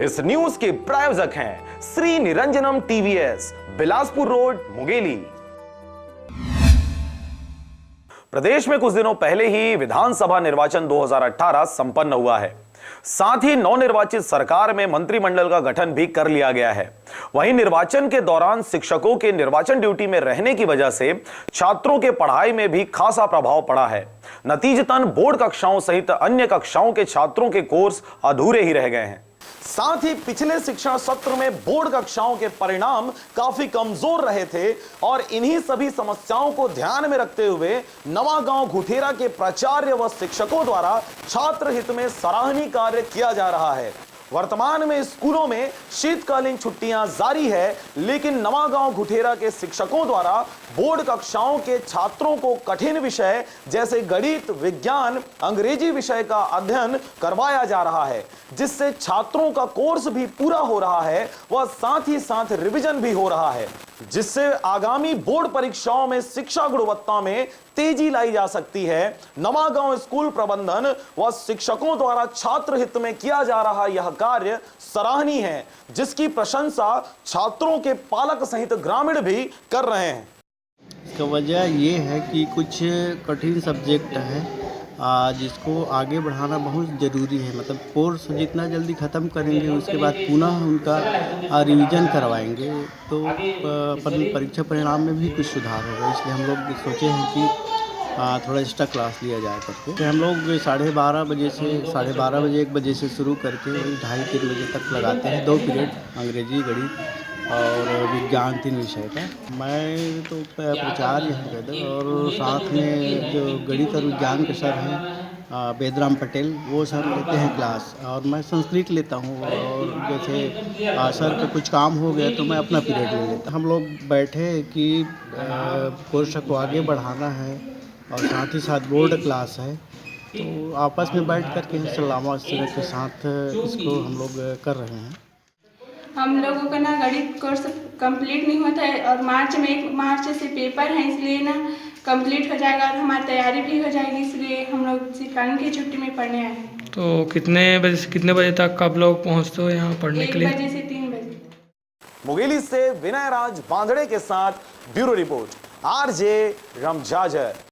इस न्यूज के प्रायोजक हैं श्री निरंजनम टीवीएस, बिलासपुर रोड, मुंगेली। प्रदेश में कुछ दिनों पहले ही विधानसभा निर्वाचन 2018 संपन्न हुआ है। साथ ही नवनिर्वाचित सरकार में मंत्रिमंडल का गठन भी कर लिया गया है। वहीं निर्वाचन के दौरान शिक्षकों के निर्वाचन ड्यूटी में रहने की वजह से छात्रों के पढ़ाई में भी खासा प्रभाव पड़ा है। नतीजतन बोर्ड कक्षाओं सहित अन्य कक्षाओं के छात्रों के कोर्स अधूरे ही रह गए हैं। साथ ही पिछले शिक्षा सत्र में बोर्ड कक्षाओं के परिणाम काफी कमजोर रहे थे और इन्हीं सभी समस्याओं को ध्यान में रखते हुए नवागांव घुठेरा के प्राचार्य व शिक्षकों द्वारा छात्र हित में सराहनीय कार्य किया जा रहा है। वर्तमान में स्कूलों में शीतकालीन छुट्टियां जारी है, लेकिन नवागांव घुठेरा के शिक्षकों द्वारा बोर्ड कक्षाओं के छात्रों को कठिन विषय जैसे गणित, विज्ञान, अंग्रेजी विषय का अध्ययन करवाया जा रहा है, जिससे छात्रों का कोर्स भी पूरा हो रहा है व साथ ही साथ रिवीजन भी हो रहा है, जिससे आगामी बोर्ड परीक्षाओं में शिक्षा गुणवत्ता में तेजी लाई जा सकती है। नवागांव स्कूल प्रबंधन व शिक्षकों द्वारा छात्र हित में किया जा रहा यह कार्य सराहनीय है, जिसकी प्रशंसा छात्रों के पालक सहित ग्रामीण भी कर रहे हैं। इसका वजह ये है कि कुछ कठिन सब्जेक्ट है जिसको आगे बढ़ाना बहुत ज़रूरी है। मतलब कोर्स जितना जल्दी ख़त्म करेंगे उसके बाद पुनः उनका रिवीजन करवाएंगे तो परीक्षा परिणाम में भी कुछ सुधार होगा। इसलिए हम लोग सोचे हैं कि थोड़ा एक्स्ट्रा क्लास लिया जाए करके। तो हम लोग 12:30 बजे से 1 बजे से शुरू करके 2:30-3 बजे तक लगाते हैं। 2 पीरियड अंग्रेजी, गणित और विज्ञान 3 विषय का। मैं तो प्राचार्य हूँ और साथ में जो गणित और विज्ञान के सर हैं बेदराम पटेल, वो सर लेते हैं क्लास और मैं संस्कृत लेता हूँ। और जैसे सर का कुछ काम हो गया तो मैं अपना पीरियड ले लेता। हम लोग बैठे कि कोर्स को आगे बढ़ाना है और साथ ही साथ बोर्ड क्लास है, तो आपस में बैठ कर के सलाह मशवरे के साथ इसको हम लोग कर रहे हैं। हम लोगों का ना गणित कोर्स कंप्लीट नहीं होता है और एक मार्च से पेपर है, इसलिए ना कंप्लीट हो जाएगा और हमारी तैयारी भी हो जाएगी, इसलिए हम लोग शीतकालीन की छुट्टी में पढ़ने आए हैं। तो कितने बजे से कितने बजे तक आप लोग पहुँचते हो यहाँ पढ़ने के लिए? 1 बजे से 3 बजे। मुंगेली से विनय राज बांधड़े के साथ ब्यूरो रिपोर्ट, आरजे रमजाजर।